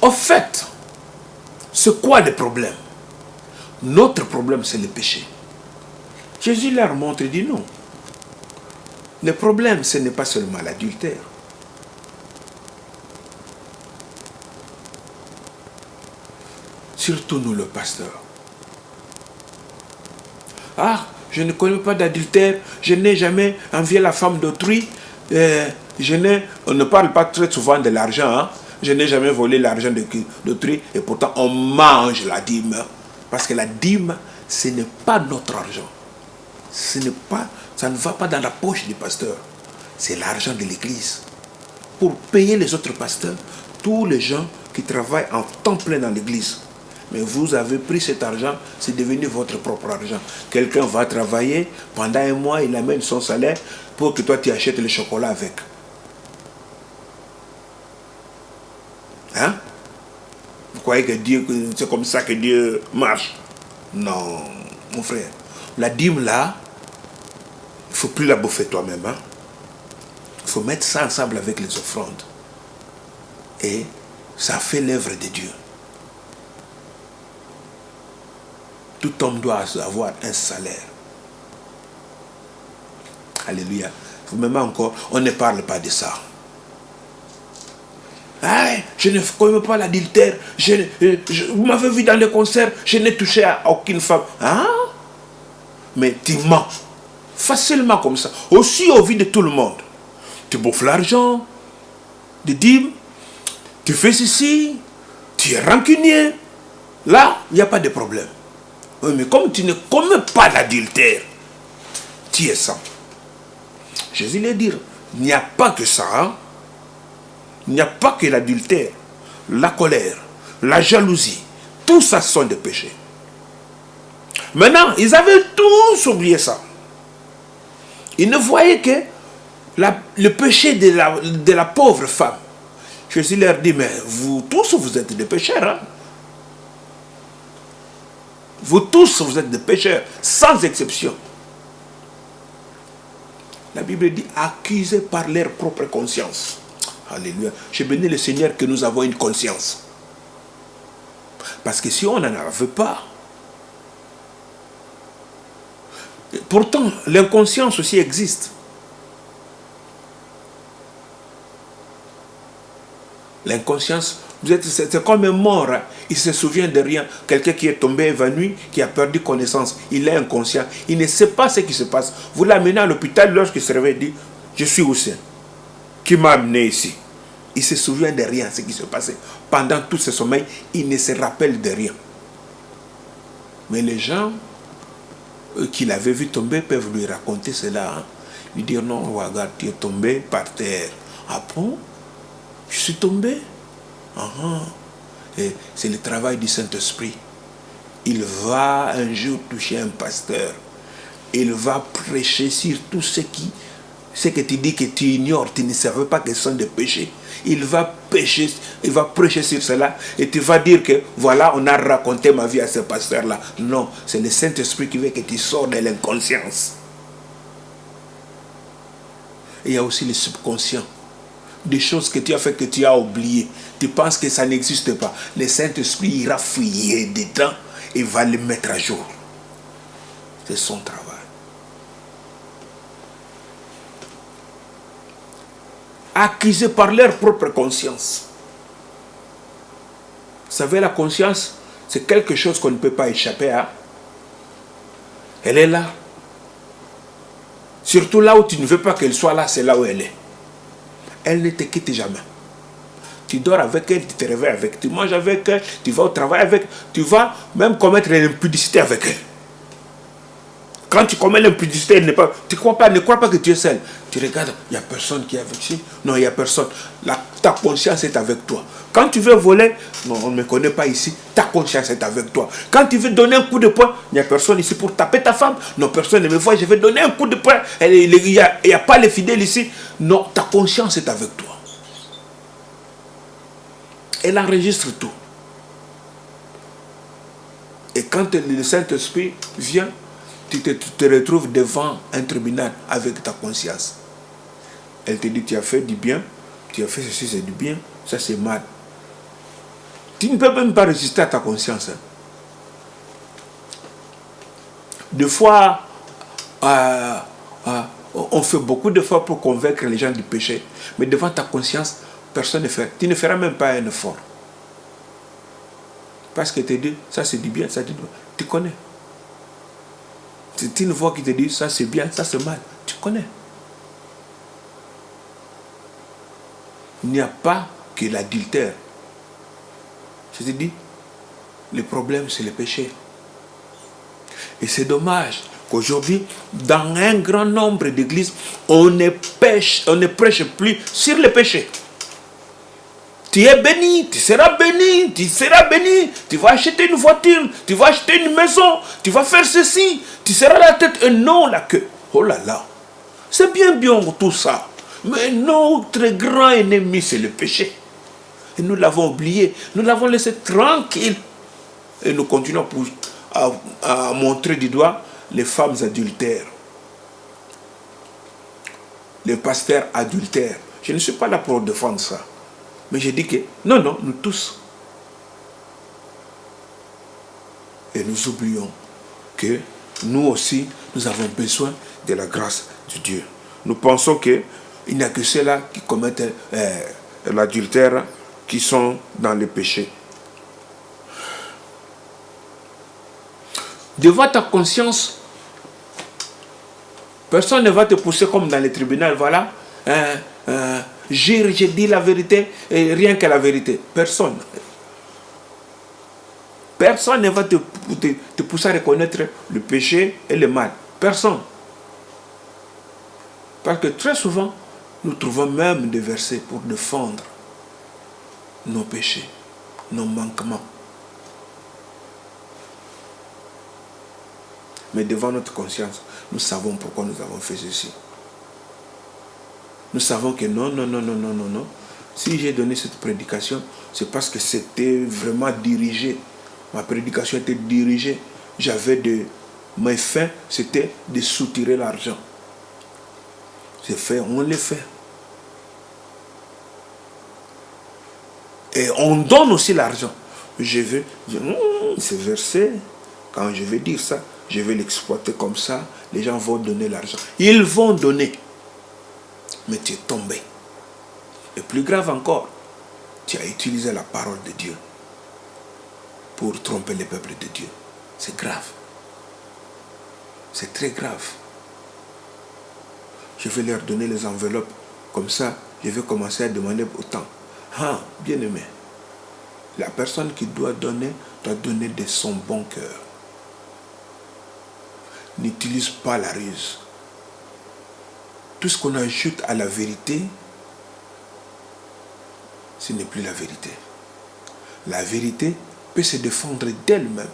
Au fait, c'est quoi le problème? Notre problème, c'est le péché. Jésus leur montre et dit non. Le problème, ce n'est pas seulement l'adultère. Surtout nous, le pasteur. Ah, je ne connais pas d'adultère, je n'ai jamais envié la femme d'autrui, on ne parle pas très souvent de l'argent, hein? Je n'ai jamais volé l'argent d'autrui et pourtant on mange la dîme. Parce que la dîme, ce n'est pas notre argent. Ça ne va pas dans la poche du pasteur. C'est l'argent de l'église. Pour payer les autres pasteurs, tous les gens qui travaillent en temps plein dans l'église. Mais vous avez pris cet argent, c'est devenu votre propre argent. Quelqu'un va travailler, pendant un mois, il amène son salaire pour que toi tu achètes le chocolat avec. Hein? Vous croyez que Dieu, c'est comme ça que Dieu marche? Non, mon frère. La dîme là, il ne faut plus la bouffer toi-même. Hein? Il faut mettre ça ensemble avec les offrandes. Et ça fait l'œuvre de Dieu. Tout homme doit avoir un salaire. Alléluia. Même encore, on ne parle pas de ça. Ah, je ne connais pas l'adultère. Vous m'avez vu dans les concerts, je n'ai touché à aucune femme. Hein? Mais tu mens. Facilement comme ça. Aussi au vu de tout le monde. Tu bouffes l'argent, des dîmes, tu fais ceci, tu es rancunier. Là, il n'y a pas de problème. Oui, mais comme tu ne commets pas l'adultère, tu es sans. Jésus lui dit, il n'y a pas que ça. Hein? Il n'y a pas que l'adultère, la colère, la jalousie. Tout ça sont des péchés. Maintenant, ils avaient tous oublié ça. Ils ne voyaient que le péché de la pauvre femme. Jésus leur dit, mais vous tous, vous êtes des pécheurs. Hein? Vous tous, vous êtes des pécheurs, sans exception. La Bible dit, accusés par leur propre conscience. Alléluia. Je bénis le Seigneur que nous avons une conscience. Parce que si on n'en avait pas, pourtant, l'inconscience aussi existe. L'inconscience, c'est comme un mort. Hein. Il se souvient de rien. Quelqu'un qui est tombé évanoui, qui a perdu connaissance. Il est inconscient. Il ne sait pas ce qui se passe. Vous l'amenez à l'hôpital lorsqu'il se réveille, il dit, je suis Hussein. Qui m'a amené ici? Il se souvient de rien, ce qui se passait. Pendant tout ce sommeil, il ne se rappelle de rien. Mais les gens qui l'avaient vu tomber peuvent lui raconter cela. Hein. Lui dire, non, regarde, tu es tombé par terre. Ah bon? Je suis tombé. Et c'est le travail du Saint-Esprit. Il va un jour toucher un pasteur. Il va prêcher sur tout ce que tu dis que tu ignores, tu ne savais pas que ce sont des péchés. Il va prêcher sur cela et tu vas dire que voilà, on a raconté ma vie à ce pasteur-là. Non, c'est le Saint-Esprit qui veut que tu sors de l'inconscience. Et il y a aussi le subconscient. Des choses que tu as fait que tu as oubliées. Tu penses que ça n'existe pas. Le Saint-Esprit ira fouiller dedans et va le mettre à jour. C'est son travail. Accusés par leur propre conscience. Vous savez, la conscience, c'est quelque chose qu'on ne peut pas échapper à. Elle est là. Surtout là où tu ne veux pas qu'elle soit là, c'est là où elle est. Elle ne te quitte jamais. Tu dors avec elle, tu te réveilles avec elle, tu manges avec elle, tu vas au travail avec elle, tu vas même commettre l'impudicité avec elle. Quand tu commets l'impudicité, ne crois pas que tu es seul. Tu regardes, il n'y a personne qui est avec toi. Non, il n'y a personne. Ta conscience est avec toi. Quand tu veux voler, non, on ne me connaît pas ici, ta conscience est avec toi. Quand tu veux donner un coup de poing, il n'y a personne ici pour taper ta femme. Non, personne ne me voit, je vais donner un coup de poing. Il n'y a pas les fidèles ici. Non, ta conscience est avec toi. Elle enregistre tout. Et quand le Saint-Esprit vient, tu te retrouves devant un tribunal avec ta conscience. Elle te dit, tu as fait du bien, tu as fait ceci, c'est du bien, ça c'est mal. Tu ne peux même pas résister à ta conscience. Hein. Des fois, on fait beaucoup d'efforts pour convaincre les gens du péché. Mais devant ta conscience, personne ne fait. Tu ne feras même pas un effort. Parce que tu dis, ça c'est du bien, ça c'est du mal. Tu connais. C'est une voix qui te dit, ça c'est bien, ça c'est mal. Tu connais. Il n'y a pas que l'adultère. Je te dis, le problème c'est le péché. Et c'est dommage qu'aujourd'hui, dans un grand nombre d'églises, on ne prêche plus sur le péché. Tu es béni, tu seras béni, tu seras béni, tu vas acheter une voiture, tu vas acheter une maison, tu vas faire ceci, tu seras la tête et non la queue. Oh là là, c'est bien tout ça. Mais notre grand ennemi, c'est le péché. Et nous l'avons oublié, nous l'avons laissé tranquille. Et nous continuons à montrer du doigt les femmes adultères, les pasteurs adultères. Je ne suis pas là pour défendre ça. Mais je dis que, non, nous tous. Et nous oublions que nous aussi, nous avons besoin de la grâce de Dieu. Nous pensons qu'il n'y a que ceux-là qui commettent l'adultère, qui sont dans le péché. Devant ta conscience, personne ne va te pousser comme dans les tribunaux, voilà. J'ai dit la vérité et rien que la vérité. Personne. Personne ne va te pousser à reconnaître le péché et le mal. Personne. Parce que très souvent, nous trouvons même des versets pour défendre nos péchés, nos manquements. Mais devant notre conscience, nous savons pourquoi nous avons fait ceci. Nous savons que non. Si j'ai donné cette prédication, c'est parce que c'était vraiment dirigé. Ma prédication était dirigée. Mes fins, c'était de soutirer l'argent. C'est fait, on le fait. Et on donne aussi l'argent. C'est versé. Quand je vais dire ça, je vais l'exploiter comme ça. Les gens vont donner l'argent. Ils vont donner. Mais tu es tombé. Et plus grave encore, tu as utilisé la parole de Dieu pour tromper le peuple de Dieu. C'est grave. C'est très grave. Je vais leur donner les enveloppes. Comme ça, je vais commencer à demander autant. Ah, bien aimé. La personne qui doit donner de son bon cœur. N'utilise pas la ruse. Tout ce qu'on ajoute à la vérité, ce n'est plus la vérité. La vérité peut se défendre d'elle-même.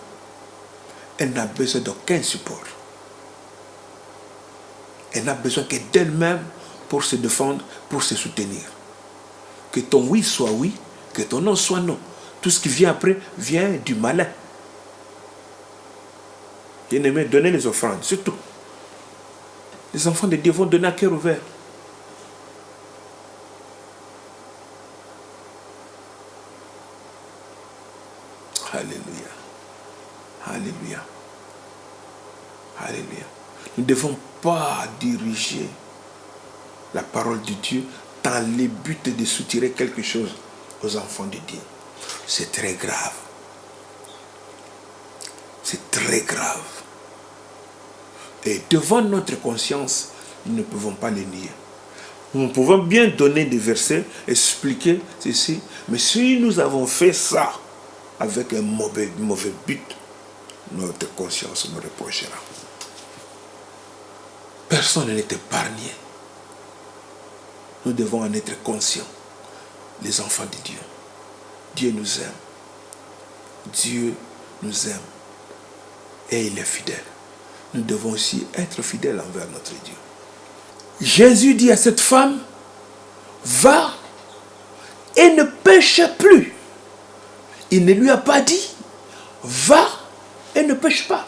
Elle n'a besoin d'aucun support. Elle n'a besoin que d'elle-même pour se défendre, pour se soutenir. Que ton oui soit oui, que ton non soit non. Tout ce qui vient après vient du malin. Bien-aimé, donnez les offrandes, surtout. Les enfants de Dieu vont donner à cœur ouvert. Alléluia. Alléluia. Alléluia. Nous ne devons pas diriger la parole de Dieu dans le but de soutirer quelque chose aux enfants de Dieu. C'est très grave. C'est très grave. Et devant notre conscience, nous ne pouvons pas les nier. Nous pouvons bien donner des versets, expliquer ceci, mais si nous avons fait ça avec un mauvais but, notre conscience nous reprochera. Personne n'est épargné. Nous devons en être conscients, les enfants de Dieu. Dieu nous aime. Dieu nous aime. Et il est fidèle. Nous devons aussi être fidèles envers notre Dieu. Jésus dit à cette femme, va et ne pêche plus. Il ne lui a pas dit, va et ne pêche pas.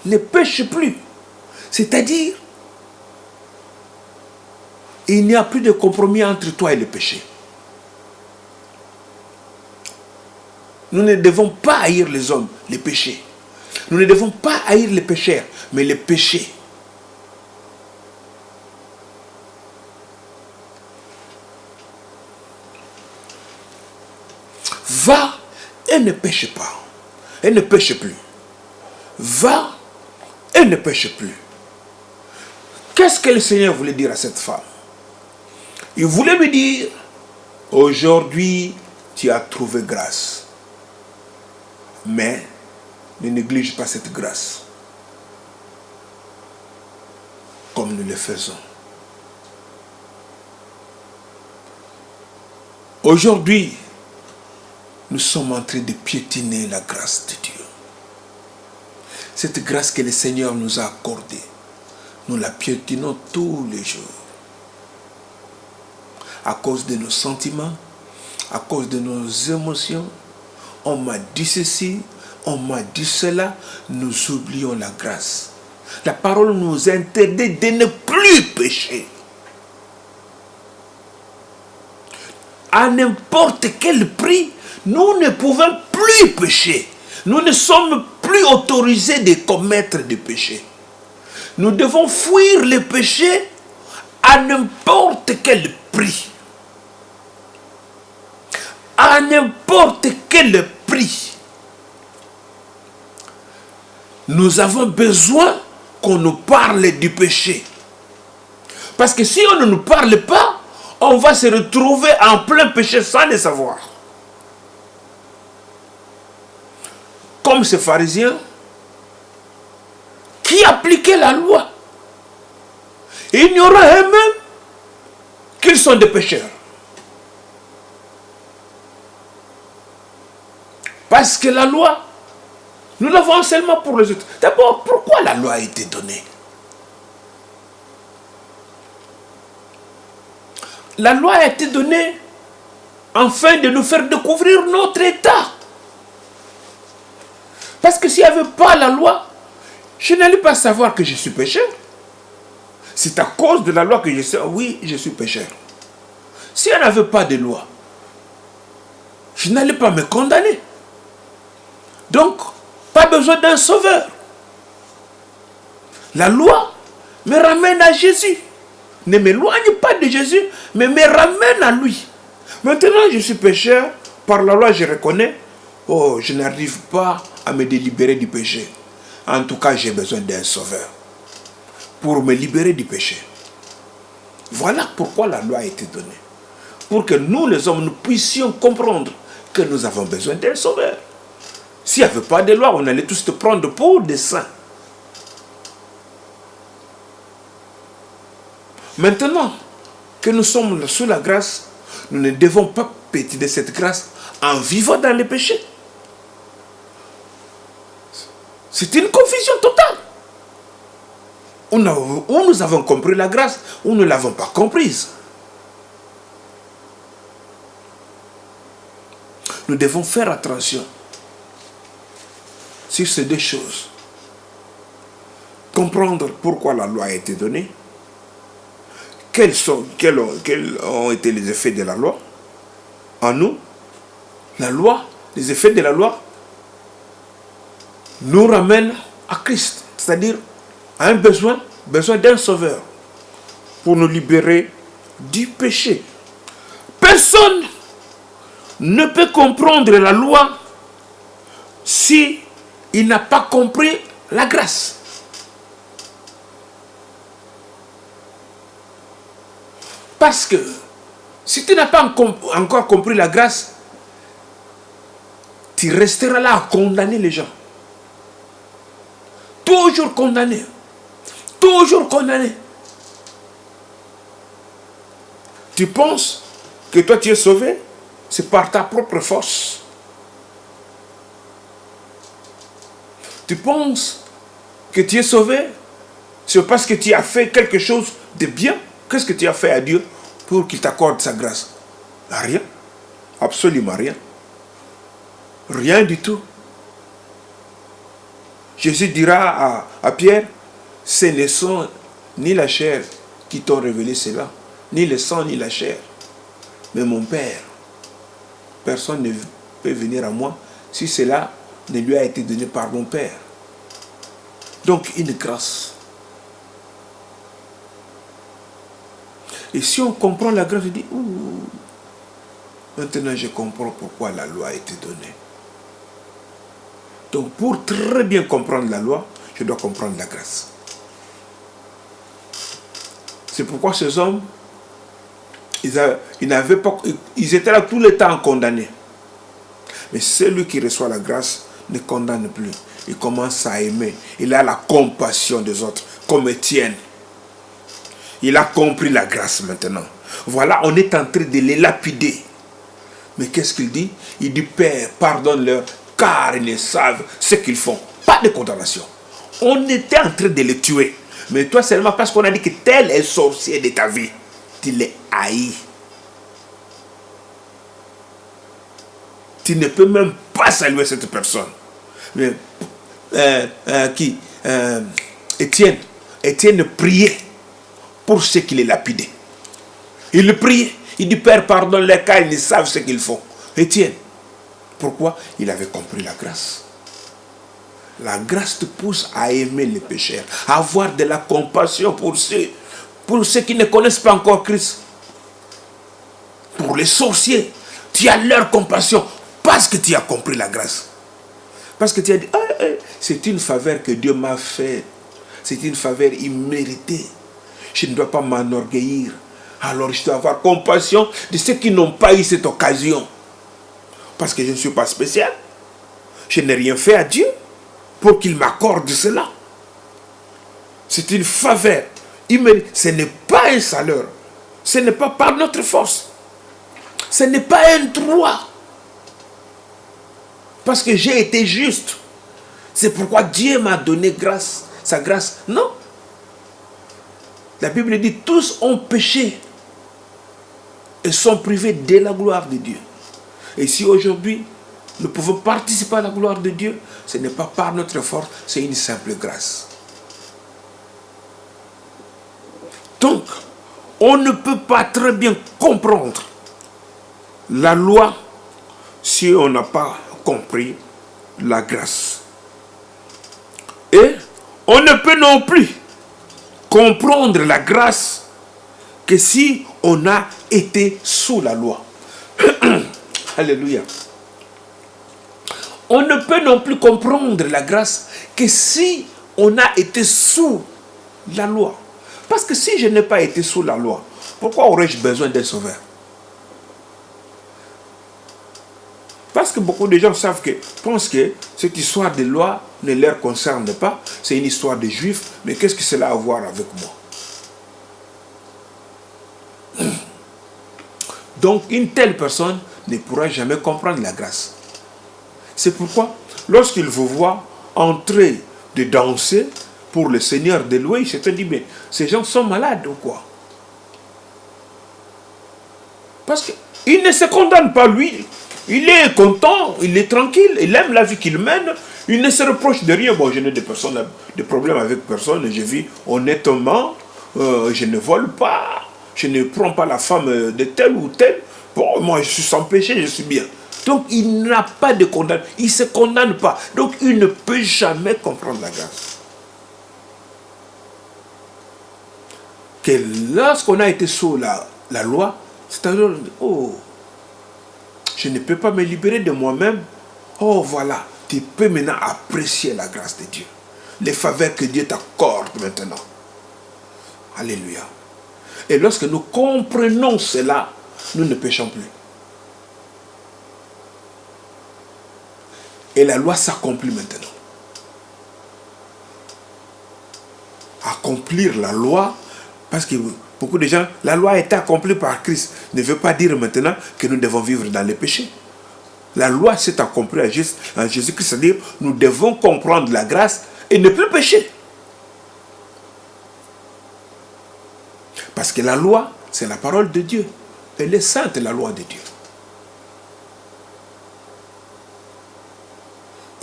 Ne pêche plus. C'est-à-dire, il n'y a plus de compromis entre toi et le péché. Nous ne devons pas haïr les hommes, les péchés. Nous ne devons pas haïr les pécheurs, mais les péchés. Va et ne pêche pas. Et ne pêche plus. Va et ne pêche plus. Qu'est-ce que le Seigneur voulait dire à cette femme? Il voulait lui dire, aujourd'hui, tu as trouvé grâce. Mais ne néglige pas cette grâce. Comme nous le faisons. Aujourd'hui, nous sommes en train de piétiner la grâce de Dieu. Cette grâce que le Seigneur nous a accordée, nous la piétinons tous les jours. À cause de nos sentiments, à cause de nos émotions, on m'a dit ceci, on m'a dit cela, nous oublions la grâce. La parole nous interdit de ne plus pécher. À n'importe quel prix, nous ne pouvons plus pécher. Nous ne sommes plus autorisés de commettre des péchés. Nous devons fuir les péchés à n'importe quel prix. À n'importe quel prix. Nous avons besoin qu'on nous parle du péché. Parce que si on ne nous parle pas, on va se retrouver en plein péché sans le savoir. Comme ces pharisiens qui appliquaient la loi, ignorant eux-mêmes qu'ils sont des pécheurs. Parce que la loi, nous l'avons seulement pour les autres. D'abord, pourquoi la loi a été donnée? La loi a été donnée afin de nous faire découvrir notre état. Parce que s'il n'y avait pas la loi, je n'allais pas savoir que je suis pécheur. C'est à cause de la loi que je sais, oui, je suis pécheur. S'il n'y avait pas de loi, je n'allais pas me condamner. Donc, pas besoin d'un sauveur. La loi me ramène à Jésus. Ne m'éloigne pas de Jésus, mais me ramène à lui. Maintenant, je suis pécheur. Par la loi, je reconnais. Oh, je n'arrive pas à me délibérer du péché. En tout cas, j'ai besoin d'un sauveur pour me libérer du péché. Voilà pourquoi la loi a été donnée. Pour que nous, les hommes, nous puissions comprendre que nous avons besoin d'un sauveur. S'il n'y avait pas de loi, on allait tous te prendre pour des saints. Maintenant que nous sommes sous la grâce, nous ne devons pas pétiner cette grâce en vivant dans les péchés. C'est une confusion totale. Ou nous avons compris la grâce, ou nous ne l'avons pas comprise. Nous devons faire attention sur ces deux choses. Comprendre pourquoi la loi a été donnée. Quels ont été les effets de la loi en nous? La loi, les effets de la loi nous ramènent à Christ, c'est-à-dire à un besoin d'un sauveur pour nous libérer du péché. Personne ne peut comprendre la loi si il n'a pas compris la grâce. Parce que si tu n'as pas encore compris la grâce, tu resteras là à condamner les gens. Toujours condamné. Toujours condamné. Tu penses que toi tu es sauvé, c'est par ta propre force. Tu penses que tu es sauvé, c'est parce que tu as fait quelque chose de bien. Qu'est-ce que tu as fait à Dieu pour qu'il t'accorde sa grâce? Rien. Absolument rien. Rien du tout. Jésus dira à Pierre, ce ne sont ni la chair qui t'ont révélé cela, ni le sang, ni la chair, mais mon Père. Personne ne peut venir à moi si cela ne lui a été donné par mon Père. Donc une grâce. Et si on comprend la grâce, je dis, ouh, maintenant je comprends pourquoi la loi a été donnée. Donc pour très bien comprendre la loi, je dois comprendre la grâce. C'est pourquoi ces hommes, ils étaient là tout le temps condamnés. Mais celui qui reçoit la grâce ne condamne plus. Il commence à aimer. Il a la compassion des autres, comme Étienne. Il a compris la grâce maintenant. Voilà, on est en train de les lapider. Mais qu'est-ce qu'il dit? Il dit, Père, pardonne-leur, car ils ne savent ce qu'ils font. Pas de condamnation. On était en train de les tuer. Mais toi seulement parce qu'on a dit que tel est sorcier de ta vie, tu les haïs. Tu ne peux même pas saluer cette personne. Mais, Étienne priait pour ceux qui les lapidaient. Il priait. Il dit, Père, pardonne-les car ils ne savent ce qu'ils font. Étienne. Pourquoi? Il avait compris la grâce. La grâce te pousse à aimer les pécheurs, à avoir de la compassion pour ceux qui ne connaissent pas encore Christ. Pour les sorciers, tu as leur compassion parce que tu as compris la grâce. Parce que tu as dit, c'est une faveur que Dieu m'a faite. C'est une faveur imméritée. Je ne dois pas m'enorgueillir. Alors je dois avoir compassion de ceux qui n'ont pas eu cette occasion. Parce que je ne suis pas spécial. Je n'ai rien fait à Dieu pour qu'il m'accorde cela. C'est une faveur imméritée. Ce n'est pas un salaire. Ce n'est pas par notre force. Ce n'est pas un droit. Parce que j'ai été juste. C'est pourquoi Dieu m'a donné grâce, sa grâce. Non. La Bible dit, tous ont péché et sont privés de la gloire de Dieu. Et si aujourd'hui, nous pouvons participer à la gloire de Dieu, ce n'est pas par notre force, c'est une simple grâce. Donc, on ne peut pas très bien comprendre la loi si on n'a pas compris la grâce. Et on ne peut non plus comprendre la grâce que si on a été sous la loi. Alléluia. On ne peut non plus comprendre la grâce que si on a été sous la loi. Parce que si je n'ai pas été sous la loi, pourquoi aurais-je besoin d'un sauveur? Parce que beaucoup de gens pensent que cette histoire de loi ne leur concerne pas. C'est une histoire de juifs. Mais qu'est-ce que cela a à voir avec moi? Donc une telle personne ne pourra jamais comprendre la grâce. C'est pourquoi, lorsqu'il vous voit en train de danser pour le Seigneur de louer, il se dit, mais ces gens sont malades ou quoi? Parce qu'il ne se condamne pas lui. Il est content, il est tranquille, il aime la vie qu'il mène, il ne se reproche de rien. Bon, je n'ai de problème avec personne, je vis honnêtement, je ne vole pas, je ne prends pas la femme de tel ou tel. Bon, moi je suis sans péché, je suis bien. Donc il n'a pas de condamnation, il ne se condamne pas. Donc il ne peut jamais comprendre la grâce. Que lorsqu'on a été sous la loi, c'est-à-dire, oh, je ne peux pas me libérer de moi-même. Oh voilà, tu peux maintenant apprécier la grâce de Dieu. Les faveurs que Dieu t'accorde maintenant. Alléluia. Et lorsque nous comprenons cela, nous ne péchons plus. Et la loi s'accomplit maintenant. Accomplir la loi, parce que beaucoup de gens, la loi a été accomplie par Christ, ne veut pas dire maintenant que nous devons vivre dans les péchés. La loi s'est accomplie en Jésus-Christ, c'est-à-dire nous devons comprendre la grâce et ne plus pécher. Parce que la loi, c'est la parole de Dieu. Elle est sainte, la loi de Dieu.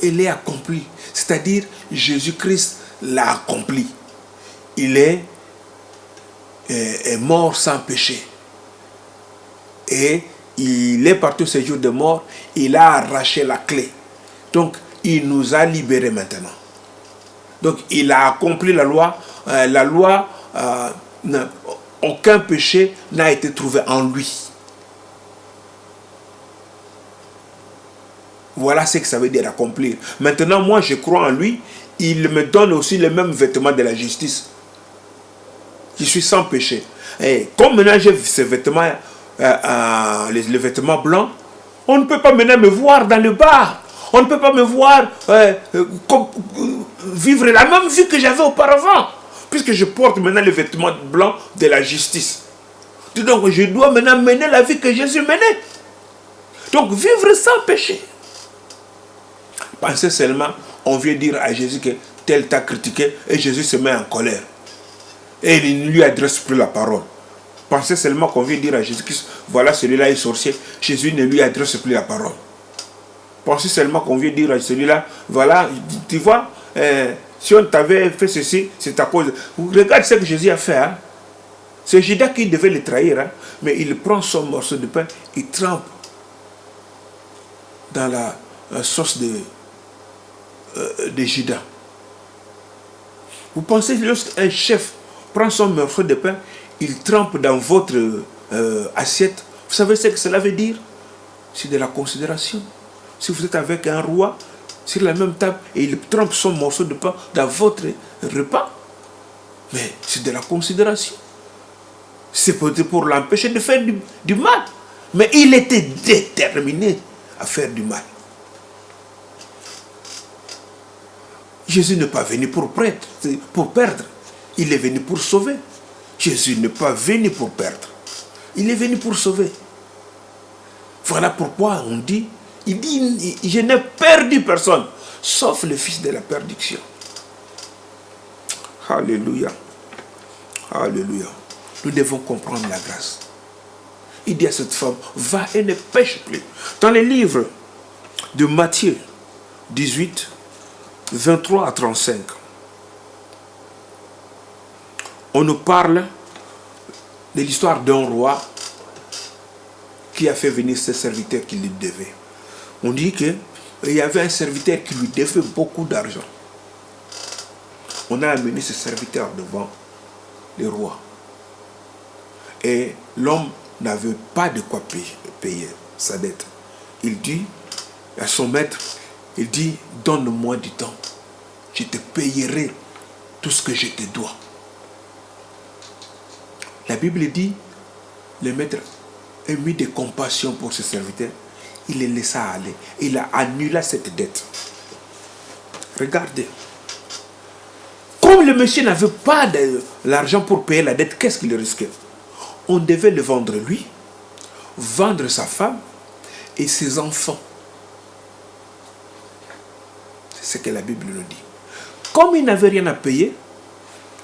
Elle est accomplie. C'est-à-dire, Jésus-Christ l'a accompli. Il est mort sans péché. Et il est parti au séjour de mort. Il a arraché la clé. Donc, il nous a libérés maintenant. Donc, il a accompli la loi. Aucun péché n'a été trouvé en lui. Voilà ce que ça veut dire accomplir. Maintenant, moi, je crois en lui. Il me donne aussi les mêmes vêtements de la justice. Je suis sans péché. Et comme maintenant j'ai ces vêtements, les vêtements blancs, on ne peut pas maintenant me voir dans le bar. On ne peut pas me voir vivre la même vie que j'avais auparavant. Puisque je porte maintenant les vêtements blancs de la justice. Donc je dois maintenant mener la vie que Jésus menait. Donc vivre sans péché. Pensez seulement, on vient dire à Jésus que tel t'a critiqué et Jésus se met en colère. Et il ne lui adresse plus la parole. Pensez seulement qu'on vient dire à Jésus-Christ, voilà celui-là est sorcier. Jésus ne lui adresse plus la parole. Pensez seulement qu'on vient dire à celui-là, voilà, tu vois, si on t'avait fait ceci, c'est à cause. Regarde ce que Jésus a fait. Hein? C'est Judas qui devait le trahir. Hein? Mais il prend son morceau de pain, il trempe dans la sauce de Judas. Vous pensez que lorsqu'un chef prend son morceau de pain, il trempe dans votre assiette, vous savez ce que cela veut dire? C'est de la considération. Si vous êtes avec un roi sur la même table et il trempe son morceau de pain dans votre repas, mais c'est de la considération. C'est pour l'empêcher de faire du mal. Mais il était déterminé à faire du mal. Jésus n'est pas venu pour perdre. Il est venu pour sauver. Jésus n'est pas venu pour perdre. Il est venu pour sauver. Voilà pourquoi on dit, il dit, je n'ai perdu personne, sauf le fils de la perdition. Alléluia. Alléluia. Nous devons comprendre la grâce. Il dit à cette femme, va et ne pêche plus. Dans les livres de Matthieu 18, 23 à 35, on nous parle de l'histoire d'un roi qui a fait venir ses serviteurs qui lui devaient. On dit qu'il y avait un serviteur qui lui devait beaucoup d'argent. On a amené ce serviteur devant le roi. Et l'homme n'avait pas de quoi payer sa dette. Il dit à son maître, il dit, donne-moi du temps. Je te payerai tout ce que je te dois. La Bible dit, le maître ému de compassion pour ses serviteurs, il les laissa aller. Il a annulé cette dette. Regardez. Comme le monsieur n'avait pas de l'argent pour payer la dette, qu'est-ce qu'il risquait? On devait le vendre lui, vendre sa femme et ses enfants. C'est ce que la Bible nous dit. Comme il n'avait rien à payer,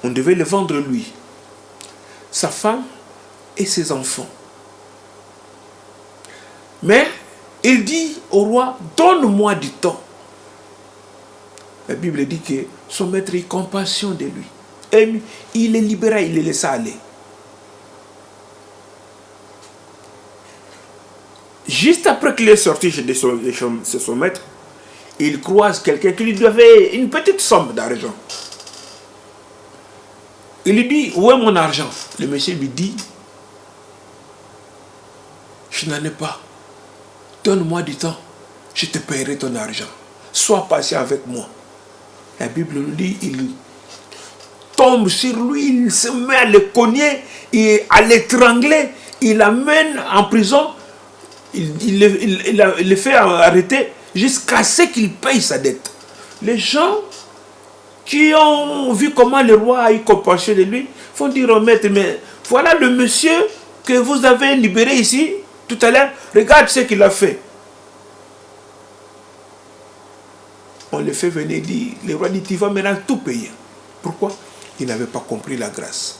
on devait le vendre lui, sa femme et ses enfants. Mais il dit au roi, donne-moi du temps. La Bible dit que son maître eut compassion de lui. Et il le libéra, il le laissa aller. Juste après qu'il est sorti de son maître, il croise quelqu'un qui lui devait une petite somme d'argent. Il lui dit, où est mon argent? Le monsieur lui dit, je n'en ai pas. Donne-moi du temps, je te paierai ton argent. Sois patient avec moi. La Bible nous dit, il tombe sur lui, il se met à le cogner, et à l'étrangler, il l'amène en prison, il le fait arrêter jusqu'à ce qu'il paye sa dette. Les gens qui ont vu comment le roi a eu compassion de lui font dire au maître, mais voilà le monsieur que vous avez libéré ici tout à l'heure, regarde ce qu'il a fait. On le fait venir, dit, le roi dit, tu vas maintenant tout payer. Pourquoi? Il n'avait pas compris la grâce.